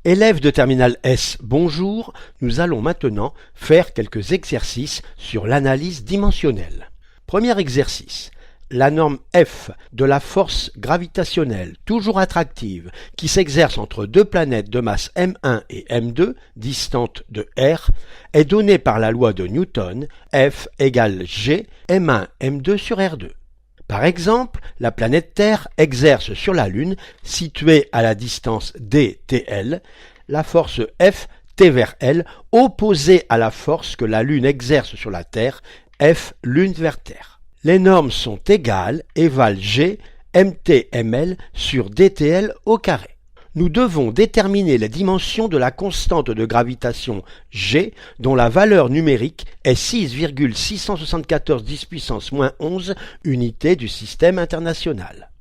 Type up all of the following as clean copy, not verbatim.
Élèves de terminale S, bonjour, nous allons maintenant faire quelques exercices sur l'analyse dimensionnelle. Premier exercice, la norme F de la force gravitationnelle toujours attractive qui s'exerce entre deux planètes de masse M1 et M2 distantes de R est donnée par la loi de Newton, F égale G M1 M2 sur R2. Par exemple, la planète Terre exerce sur la Lune, située à la distance dTl, la force F T vers L, opposée à la force que la Lune exerce sur la Terre, F Lune vers Terre. Les normes sont égales et valent G mt ml sur dTl au carré. Nous devons déterminer les dimensions de la constante de gravitation G, dont la valeur numérique est 6,674 10 puissance moins 11 unités du système international.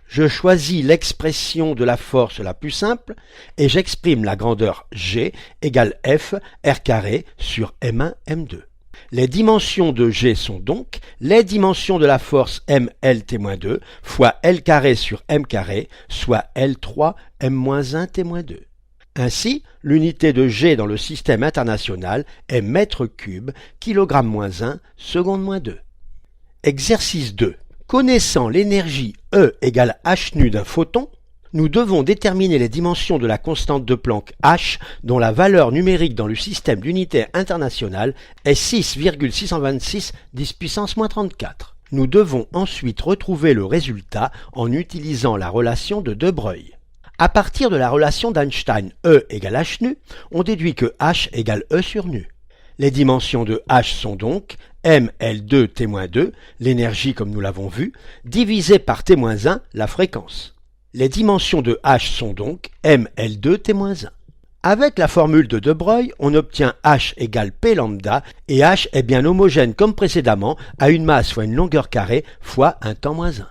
Je choisis l'expression de la force la plus simple et j'exprime la grandeur G égale F R carré sur M1 M2. Les dimensions de G sont donc les dimensions de la force MLT-2 fois L carré sur M carré, soit L3 M-1 T-2. Ainsi, l'unité de G dans le système international est mètre cube, kilogramme-1, seconde-2. Exercice 2. Connaissant l'énergie E égale h nu d'un photon, nous devons déterminer les dimensions de la constante de Planck h dont la valeur numérique dans le système d'unité internationale est 6,626 10 puissance moins 34. Nous devons ensuite retrouver le résultat en utilisant la relation de De Broglie. À partir de la relation d'Einstein E égale h nu, on déduit que h égale E sur nu. Les dimensions de h sont donc mL2 T-2, l'énergie comme nous l'avons vu, divisé par T-1, la fréquence. Les dimensions de h sont donc mL2 T-1. Avec la formule de De Broglie, on obtient h égale P lambda et h est bien homogène comme précédemment à une masse fois une longueur carrée fois un temps moins 1.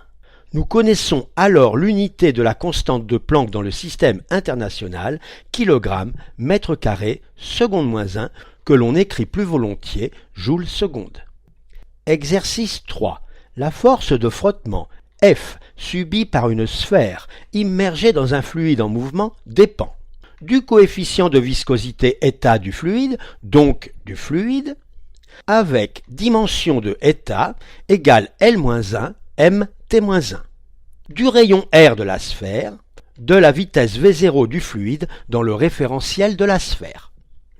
Nous connaissons alors l'unité de la constante de Planck dans le système international, kilogramme, mètre carré, seconde moins 1, que l'on écrit plus volontiers joule seconde. Exercice 3. La force de frottement F subie par une sphère immergée dans un fluide en mouvement dépend du coefficient de viscosité état du fluide, donc du fluide, avec dimension de état égale L-1 m T-1, du rayon R de la sphère, de la vitesse V0 du fluide dans le référentiel de la sphère.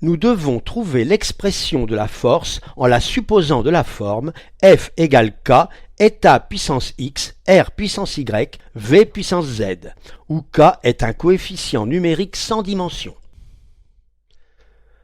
Nous devons trouver l'expression de la force en la supposant de la forme F égale K, état puissance X, R puissance Y, V puissance Z, où K est un coefficient numérique sans dimension.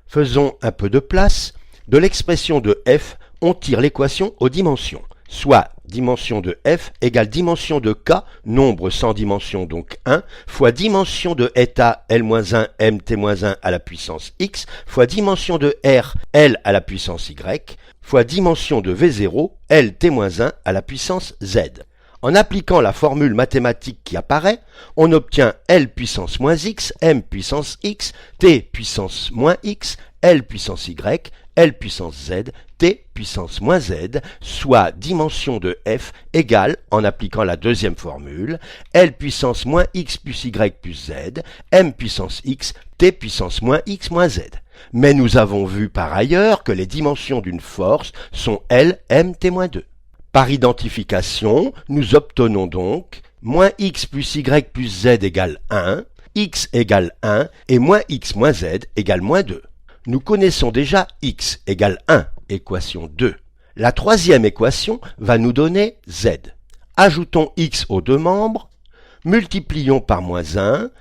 Faisons un peu de place. De l'expression de F, on tire l'équation aux dimensions, soit dimension de F égale dimension de K, nombre sans dimension donc 1, fois dimension de état L-1 mt-1 à la puissance X, fois dimension de R L à la puissance Y, fois dimension de V0 L T-1 à la puissance Z. En appliquant la formule mathématique qui apparaît, on obtient L puissance moins X, M puissance X, T puissance moins X, L puissance Y, L puissance Z, T puissance moins Z, soit dimension de F égale, en appliquant la deuxième formule, L puissance moins X plus Y plus Z, M puissance X, T puissance moins X moins Z. Mais nous avons vu par ailleurs que les dimensions d'une force sont L, M, T-2. Par identification, nous obtenons donc moins X plus Y plus Z égale 1, X égale 1 et moins X moins Z égale moins 2. Nous connaissons déjà X égale 1, équation 2. La troisième équation va nous donner Z. Ajoutons X aux deux membres, multiplions par moins 1,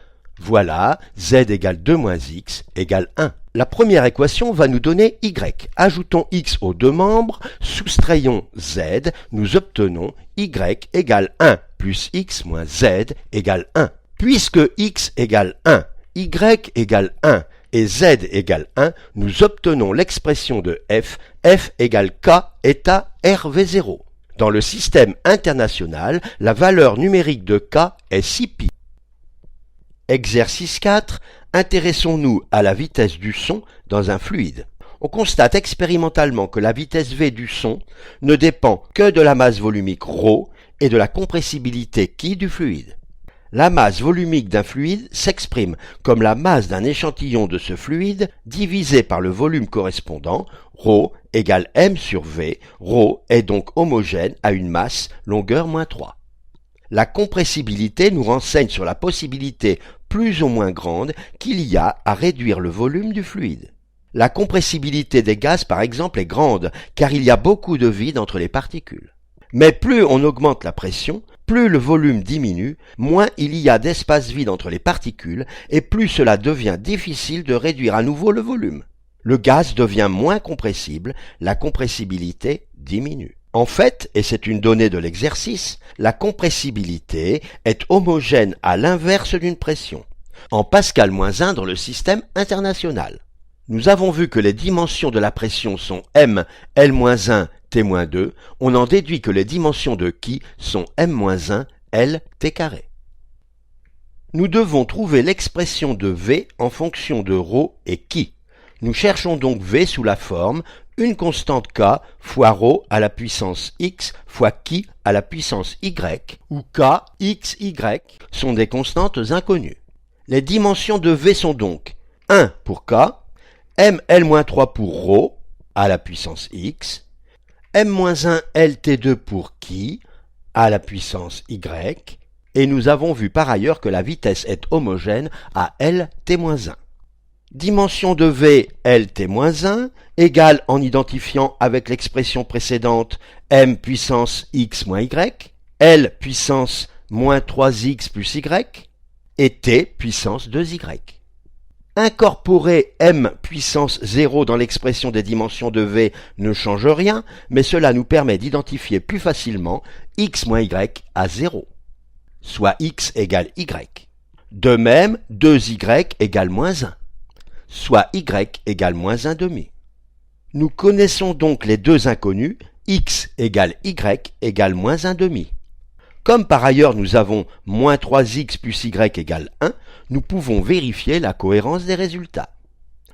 voilà, Z égale 2 moins X égale 1. La première équation va nous donner Y. Ajoutons X aux deux membres, soustrayons Z, nous obtenons Y égale 1 plus X moins Z égale 1. Puisque X égale 1, Y égale 1 et Z égale 1, nous obtenons l'expression de F égale K état RV0. Dans le système international, la valeur numérique de K est 6π. Exercice 4. Intéressons-nous à la vitesse du son dans un fluide. On constate expérimentalement que la vitesse V du son ne dépend que de la masse volumique ρ et de la compressibilité Q du fluide. La masse volumique d'un fluide s'exprime comme la masse d'un échantillon de ce fluide divisé par le volume correspondant, ρ égale m sur v, ρ est donc homogène à une masse longueur moins 3. La compressibilité nous renseigne sur la possibilité plus ou moins grande qu'il y a à réduire le volume du fluide. La compressibilité des gaz par exemple est grande car il y a beaucoup de vide entre les particules. Mais plus on augmente la pression, plus le volume diminue, moins il y a d'espace vide entre les particules et plus cela devient difficile de réduire à nouveau le volume. Le gaz devient moins compressible, la compressibilité diminue. En fait, et c'est une donnée de l'exercice, la compressibilité est homogène à l'inverse d'une pression, en Pascal-1 dans le système international. Nous avons vu que les dimensions de la pression sont m, L-1, T-2, on en déduit que les dimensions de chi sont m-1, L, T carré. Nous devons trouver l'expression de V en fonction de ρ et chi. Nous cherchons donc V sous la forme une constante k fois ρ à la puissance x fois chi à la puissance y, où k, x, y sont des constantes inconnues. Les dimensions de V sont donc 1 pour k, m-L-3 pour ρ à la puissance x, m-1 lt2 pour chi à la puissance y, et nous avons vu par ailleurs que la vitesse est homogène à lt-1. Dimension de V lt-1 égale, en identifiant avec l'expression précédente, m puissance x moins y, L puissance moins 3x plus y, et T puissance 2y. Incorporer m puissance 0 dans l'expression des dimensions de V ne change rien, mais cela nous permet d'identifier plus facilement x moins y à 0, soit x égale y. De même, 2y égale moins 1, soit y égale moins 1 demi. Nous connaissons donc les deux inconnus, x égale y égale moins 1 demi. Comme par ailleurs nous avons moins 3x plus y égale 1, nous pouvons vérifier la cohérence des résultats.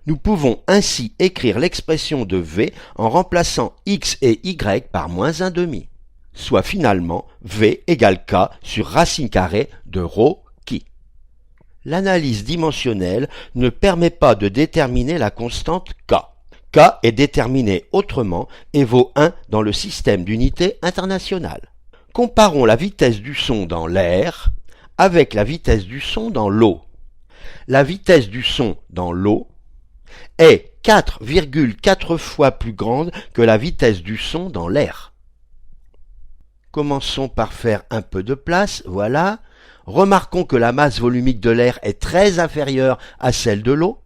Nous pouvons ainsi écrire l'expression de V en remplaçant x et y par moins 1 demi, soit finalement V égale k sur racine carrée de ρ chi. L'analyse dimensionnelle ne permet pas de déterminer la constante k. K est déterminée autrement et vaut 1 dans le système d'unité internationale. Comparons la vitesse du son dans l'air avec la vitesse du son dans l'eau. La vitesse du son dans l'eau est 4,4 fois plus grande que la vitesse du son dans l'air. Commençons par faire un peu de place, voilà. Remarquons que la masse volumique de l'air est très inférieure à celle de l'eau.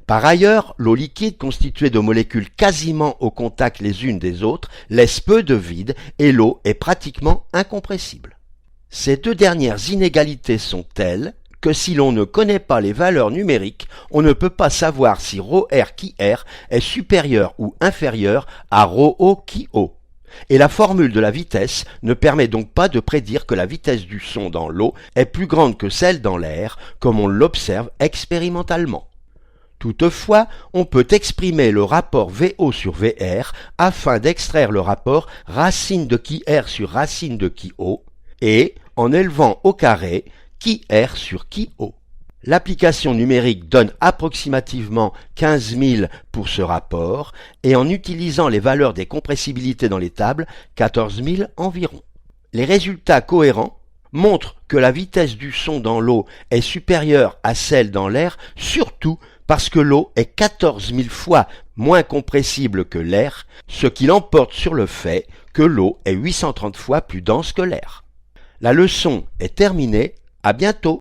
Par ailleurs, l'eau liquide, constituée de molécules quasiment au contact les unes des autres, laisse peu de vide et l'eau est pratiquement incompressible. Ces deux dernières inégalités sont telles que si l'on ne connaît pas les valeurs numériques, on ne peut pas savoir si ρr chi r est supérieur ou inférieur à ρo chi o. Et la formule de la vitesse ne permet donc pas de prédire que la vitesse du son dans l'eau est plus grande que celle dans l'air, comme on l'observe expérimentalement. Toutefois, on peut exprimer le rapport VO sur VR afin d'extraire le rapport racine de chi R sur racine de chi O et, en élevant au carré, chi R sur chi O. L'application numérique donne approximativement 15 000 pour ce rapport et en utilisant les valeurs des compressibilités dans les tables, 14 000 environ. Les résultats cohérents montrent que la vitesse du son dans l'eau est supérieure à celle dans l'air, surtout parce que l'eau est 14 000 fois moins compressible que l'air, ce qui l'emporte sur le fait que l'eau est 830 fois plus dense que l'air. La leçon est terminée, à bientôt.